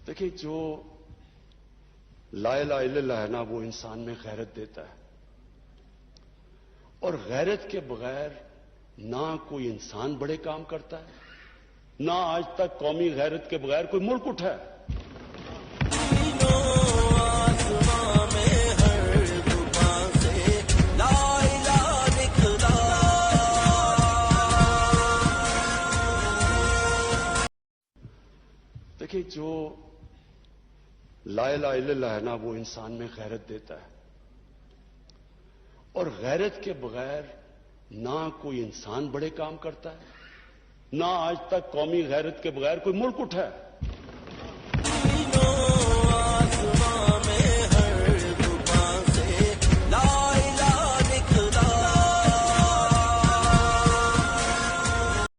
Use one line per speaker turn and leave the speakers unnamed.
देखिए, जो ला इलाहा इल्लल्लाह है ना, वो इंसान में गैरत देता है। और गैरत के बगैर ना कोई इंसान बड़े काम करता है, ना आज तक कौमी गैरत के बगैर कोई मुल्क उठा है। देखिए, जो ला इलाहा इल्लल्लाह है ना, वो इंसान में गैरत देता है। और गैरत के बगैर ना कोई इंसान बड़े काम करता है, ना आज तक कौमी गैरत के बगैर कोई मुल्क उठा है।